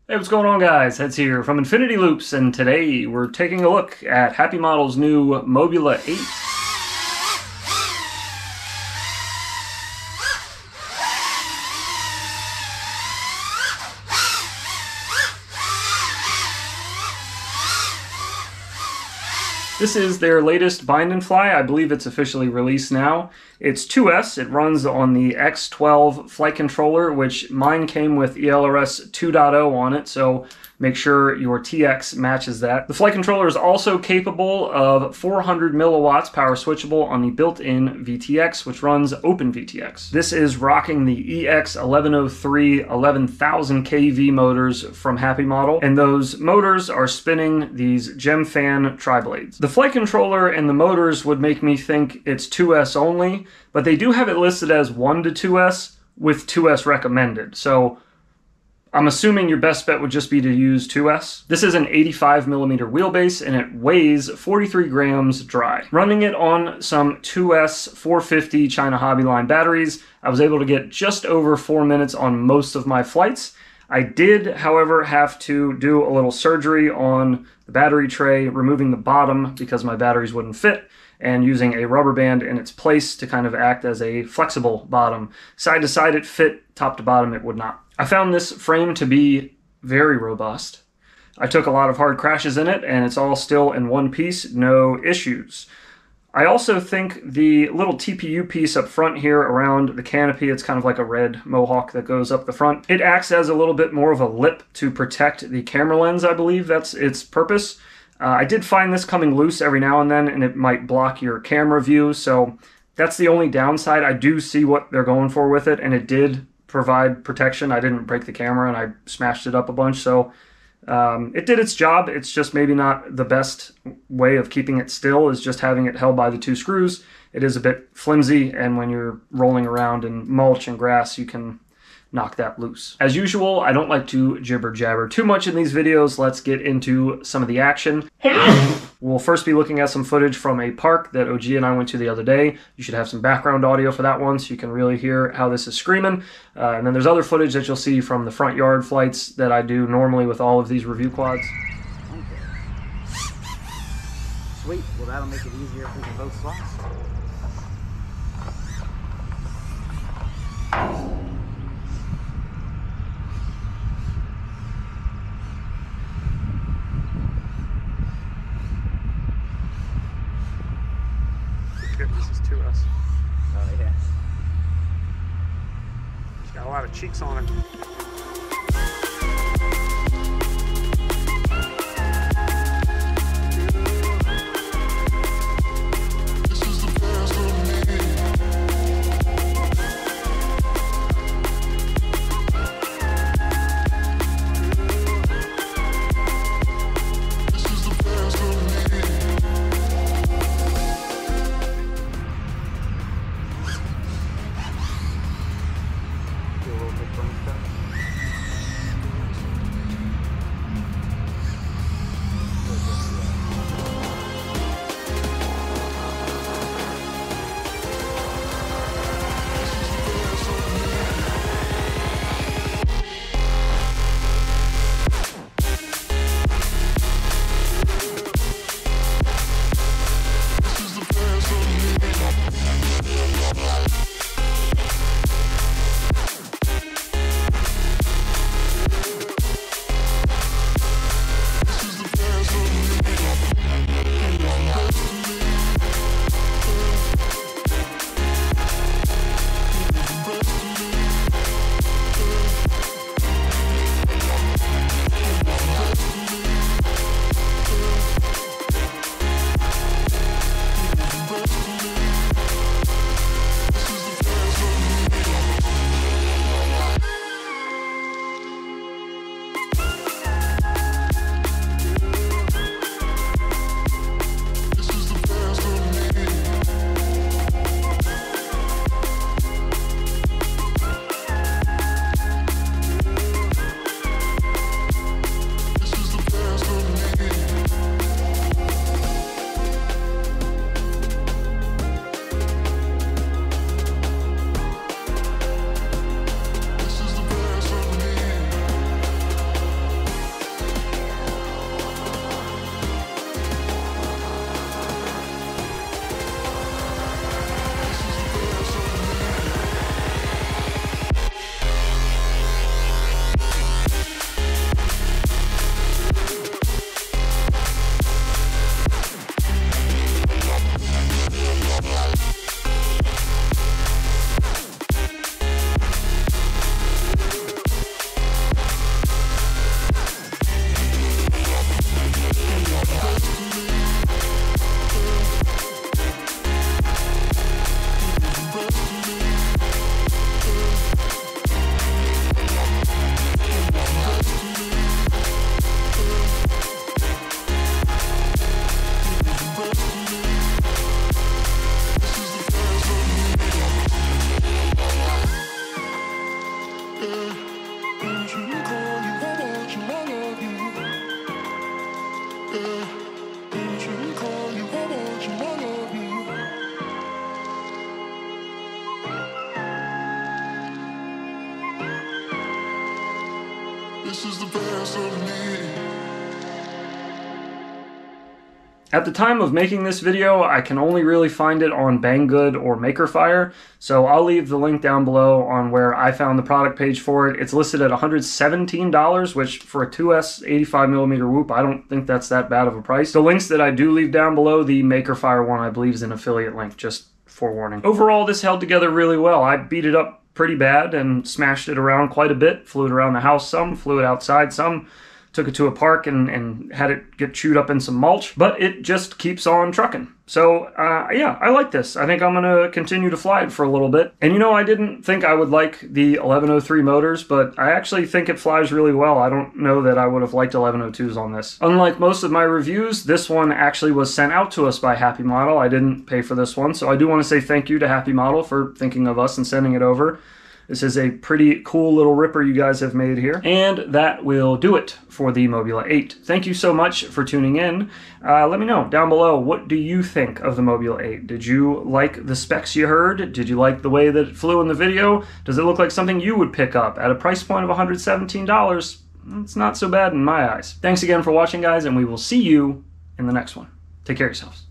Hey, what's going on, guys? Heads here from Infinity Loops, and today we're taking a look at Happymodel's new Mobula 8. This is their latest bind and fly. I believe it's officially released now. It's 2S. It runs on the X12 flight controller, which mine came with ELRS 2.0 on it, so make sure your TX matches that. The flight controller is also capable of 400 milliwatts power switchable on the built-in VTX, which runs OpenVTX. This is rocking the EX1103 11,000 kV motors from Happymodel, and those motors are spinning these GemFan tri-blades. The flight controller and the motors would make me think it's 2S only, but they do have it listed as 1 to 2S with 2S recommended. So I'm assuming your best bet would just be to use 2S. This is an 85mm wheelbase and it weighs 43 grams dry. Running it on some 2S 450 China Hobbyline batteries, I was able to get just over 4 minutes on most of my flights. I did, however, have to do a little surgery on the battery tray, removing the bottom because my batteries wouldn't fit, and using a rubber band in its place to kind of act as a flexible bottom. Side to side it fit, top to bottom it would not. I found this frame to be very robust. I took a lot of hard crashes in it, and it's all still in one piece, no issues. I also think the little TPU piece up front here around the canopy, it's kind of like a red mohawk that goes up the front. It acts as a little bit more of a lip to protect the camera lens, I believe that's its purpose. I did find this coming loose every now and then, and it might block your camera view, so that's the only downside. I do see what they're going for with it, and it did provide protection. I didn't break the camera, and I smashed it up a bunch, so it did its job. It's just maybe not the best way of keeping it still, is just having it held by the two screws. It is a bit flimsy, and when you're rolling around in mulch and grass, you can knock that loose. As usual, I don't like to jibber jabber too much in these videos. Let's get into some of the action. We'll first be looking at some footage from a park that OG and I went to the other day. You should have some background audio for that one so you can really hear how this is screaming. And then there's other footage that you'll see from the front yard flights that I do normally with all of these review quads. Okay. Sweet, well that'll make it easier if we can both fly. This is 2S. Oh yeah. It's got a lot of cheeks on it. Do a little bit of stuff. This is the best of me. At the time of making this video, I can only really find it on Banggood or Makerfire, so I'll leave the link down below on where I found the product page for it. It's listed at $117, which for a 2S 85mm whoop, I don't think that's that bad of a price. The links that I do leave down below, the Makerfire one I believe is an affiliate link, just forewarning. Overall, this held together really well. I beat it up pretty bad and smashed it around quite a bit, flew it around the house some, flew it outside some, took it to a park and had it get chewed up in some mulch, but it just keeps on trucking. So yeah, I like this. I think I'm gonna continue to fly it for a little bit. And you know, I didn't think I would like the 1103 motors, but I actually think it flies really well. I don't know that I would have liked 1102s on this. Unlike most of my reviews, this one actually was sent out to us by Happymodel. I didn't pay for this one, so I do want to say thank you to Happymodel for thinking of us and sending it over. This is a pretty cool little ripper you guys have made here. And that will do it for the Mobula 8. Thank you so much for tuning in. Let me know down below, what do you think of the Mobula 8? Did you like the specs you heard? Did you like the way that it flew in the video? Does it look like something you would pick up at a price point of $117? It's not so bad in my eyes. Thanks again for watching, guys, and we will see you in the next one. Take care of yourselves.